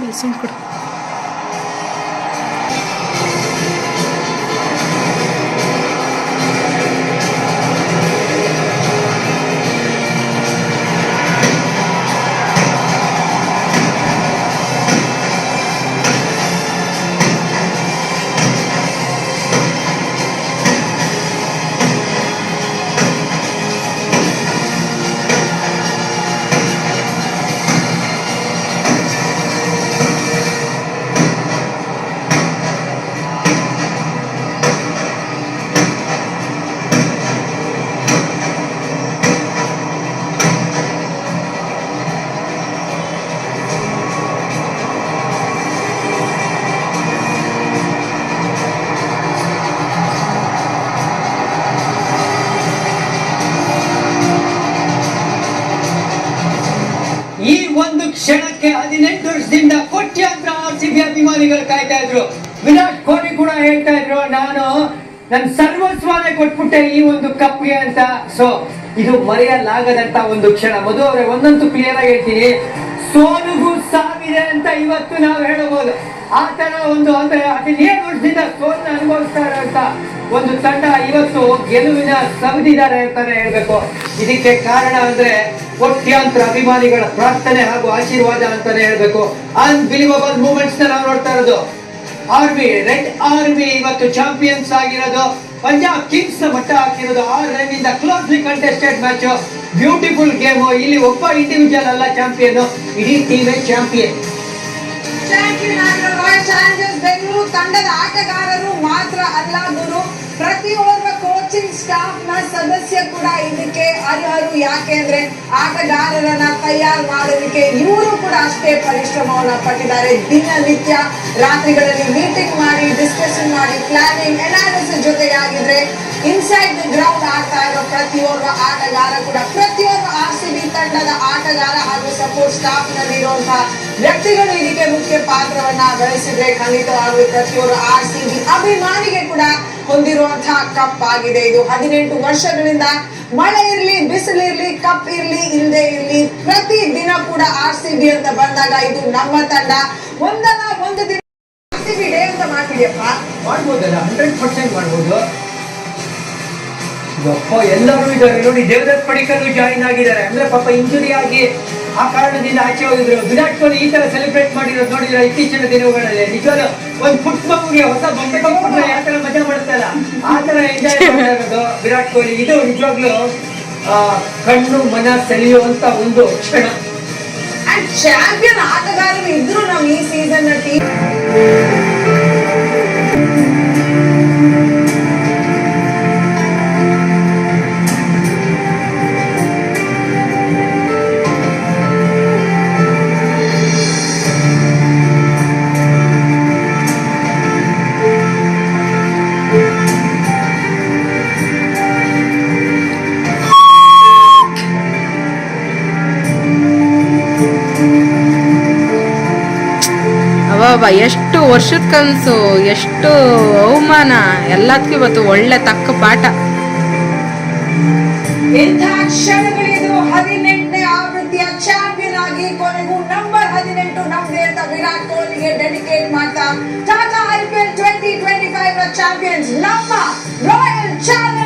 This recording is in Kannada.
ಕೊಡಿ ಸುಮ್ಮನೆ ಕೊಡು. ಈ ಒಂದು ಕ್ಷಣಕ್ಕೆ 18 ವರ್ಷದಿಂದ ಕೋಟ್ಯಾಂತರ RCB ಅಭಿಮಾನಿಗಳು ಕಾಯ್ತಾ ಇದ್ರು. ವಿರಾಟ್ ಕೊಹ್ಲಿ ಕೂಡ ಹೇಳ್ತಾ ಇದ್ರು, ನಾನು ನನ್ನ ಸರ್ವಸ್ವನೇ ಕೊಟ್ಬಿಟ್ಟೆ ಈ ಒಂದು ಕಪ್ಗೆ ಅಂತ. ಸೊ ಇದು ಮರೆಯಲಾಗದಂತ ಒಂದು ಕ್ಷಣ. ಮಧು ಅವರೇ, ಒಂದಂತೂ ಕ್ಲಿಯರ್ ಆಗಿ ಹೇಳ್ತೀನಿ, ಸೋಲುಗೂ ಸಾವಿದೆ ಅಂತ ಇವತ್ತು ನಾವು ಹೇಳಬಹುದು. ಆ ತರ ಒಂದು ಅಂದ್ರೆ 17 ವರ್ಷದಿಂದ ಸೋಲನ್ನ ಅನುಭವಿಸ್ತಾ ಇರೋಂತ ಒಂದು ತಂಡ ಇವತ್ತು ಗೆಲುವಿನ ಸವಿದಿದ್ದಾರೆ ಅಂತಾನೆ ಹೇಳ್ಬೇಕು. ಇದಕ್ಕೆ ಕಾರಣ ಅಂದ್ರೆ ಕೋಟ್ಯಾಂತರ ಅಭಿಮಾನಿಗಳ ಪ್ರಾರ್ಥನೆ ಹಾಗೂ ಆಶೀರ್ವಾದ ಅಂತಾನೆ ಹೇಳ್ಬೇಕು. ಅನ್ಬಿಲಿವಬಲ್ ಮೂಮೆಂಟ್ಸ್ ನಾವು ನೋಡ್ತಾ ಇರೋದು. ಆರ್ಮಿ, ರೆಡ್ ಆರ್ಮಿ ಇವತ್ತು ಚಾಂಪಿಯನ್ಸ್ ಆಗಿರೋದು. ಪಂಜಾಬ್ ಕಿಂಗ್ಸ್ ಮಟ್ಟ ಹಾಕಿರೋದು 6 ರನ್ನಿಂದ. Closely contested match, beautiful game. ಇಲ್ಲಿ ಒಬ್ಬ ಇಂಡಿವಿಜುವಲ್ ಅಲ್ಲ ಚಾಂಪಿಯನ್, ಇಡೀ ಟೀಮೇ ಚಾಂಪಿಯನ್. ಚಾಂಪಿಯನ್ ಆಗಿರೋ ರಾಯಲ್ ಚಾಲೆಂಜರ್ಸ್ ಬೆಂಗಳೂರು ತಂಡದ ಆಟಗಾರರು ಮಾತ್ರ ಅಲ್ಲ ಗುರು, ಪ್ರತಿಯೊಬ್ಬ ಕೋಚಿಂಗ್ ಸ್ಟಾಫ್ ನ ಸದಸ್ಯ ಕೂಡ ಇದಕ್ಕೆ ಅರ್ಹರು. ಯಾಕೆ ಅಂದ್ರೆ ಆಟಗಾರರನ್ನ ತಯಾರು ಮಾಡೋದಕ್ಕೆ ಇವರು ಕೂಡ ಅಷ್ಟೇ ಪರಿಶ್ರಮವನ್ನ ಪಟ್ಟಿದ್ದಾರೆ. ದಿನನಿತ್ಯ ರಾತ್ರಿಗಳಲ್ಲಿ ಮೀಟಿಂಗ್ ಮಾಡಿ, ಡಿಸ್ಕಷನ್ ಮಾಡಿ, ಪ್ಲಾನಿಂಗ್, ಅನಾಲಿಸಿಸ್ ಜೊತೆಗೆ ಆಗಿದ್ರೆ ಇನ್ಸೈಡ್ ದಿ ಗ್ರೌಂಡ್ ಆಡ್ತಾ ಇರೋ ಪ್ರತಿಯೊಬ್ಬ ಆಟಗಾರ ಕೂಡ, ಪ್ರತಿಯೊಬ್ಬ RCB ತಂಡದ ಆಟಗಾರ ಹಾಗೂ ಸಪೋರ್ಟ್ ಸ್ಟಾಫ್ ನಲ್ಲಿ ಇರುವಂತಹ ವ್ಯಕ್ತಿಗಳು ಇದಕ್ಕೆ ಮುಖ್ಯ ಪಾತ್ರವನ್ನ ವಹಿಸಿದ್ರೆ ಖಂಡಿತವಾಗ್ಲೂ ಪ್ರತಿಯೊಬ್ಬರು RCB ಅಭಿಮಾನಿಗೆ ಕೂಡ ಹೊಂದಿರುವಂತಹ ಕಪ್ ಆಗಿದೆ ಇದು. 18 ವರ್ಷಗಳಿಂದ ಮಳೆ ಇರ್ಲಿ, ಬಿಸಿಲಿರ್ಲಿ, ಕಪ್ ಇರ್ಲಿ, ಇಲ್ಲದೆ ಇರ್ಲಿ, ಪ್ರತಿ ದಿನ ಕೂಡ RCB ಅಂತ ಬಂದಾಗ ಇದು ನಮ್ಮ ತಂಡ ಒಂದಲ್ಲ ಒಂದು ದಿನ RCB ಡೇ ಅಂತ ಮಾಡ್ತಿದ್ಯಪ್ಪ. ಮಾಡ್ಬೋದಲ್ಲ, 100% ಮಾಡ್ಬೋದು. ಎಲ್ಲರೂ ಇದ್ದಾರೆ ನೋಡಿ. ದೇವದತ್ ಪಡಿಕಲ್ ಜಾಯಿನ್ ಆಗಿದ್ದಾರೆ. ಅಂದ್ರೆ ಪಾಪ ಇಂಜುರಿ ಆಗಿ ಆ ಕಾರಣದಿಂದ ಆಚೆ ಹೋಗಿದ್ರು. ವಿರಾಟ್ ಕೊಹ್ಲಿ ಈ ತರ ಸೆಲೆಬ್ರೇಟ್ ಮಾಡಿರೋದು ನೋಡಿದ್ರೆ ಇತ್ತೀಚಿನ ದಿನಗಳಲ್ಲಿ ನಿಜವಾಗ್ಲೂ ಒಂದು ಪುಟ್ಟ ಮಗುಗೆ ಹೊಸ ಬೊಂಬೆ ಕೊಟ್ಬಿಟ್ರೆ ಯಾವ ತರ ಮಜಾ ಮಾಡ್ತಾರ ಆ ತರ ಎಂಜಾಯ್ ಮಾಡಿರೋದು ವಿರಾಟ್ ಕೊಹ್ಲಿ. ಇದು ನಿಜವಾಗ್ಲೂ ಕಣ್ಣು ಮನ ಸೆಳೆಯುವಂತ ಒಂದು ಕ್ಷಣ. ಅಂಡ್ ಚಾಂಪಿಯನ್ ಆಟಗಾರರು ಇದ್ರು ನಾವು ಈ ಸೀಸನ್ ನ ಟೀಮ್. ಎಷ್ಟು ವರ್ಷದ ಕನಸು, ಎಷ್ಟು ಅವಮಾನ, ಎಲ್ಲದಕ್ಕೂ ಇವತ್ತು ಒಳ್ಳೆ ತಕ್ಕ ಪಾಠ. ಇಂಥ ಕ್ಷಣಗಳಿದು. 18ನೇ ಆವೃತ್ತಿಯ ಚಾಂಪಿಯನ್ ಆಗಿ ಕೊನೆಗೂ ನಂಬರ್ 18 ನಮ್ದೇ ಅಂತ ವಿರಾಟ್ ಕೊಹ್ಲಿಗೆ ಡೆಡಿಕೇಟ್ ಮಾಡ್ತಾ ಟಾಟಾ IPL 2025 ಚಾಂಪಿಯನ್ಸ್ ನಮ್ಮ ರಾಯಲ್ ಚಾಲೆಂಜರ್ಸ್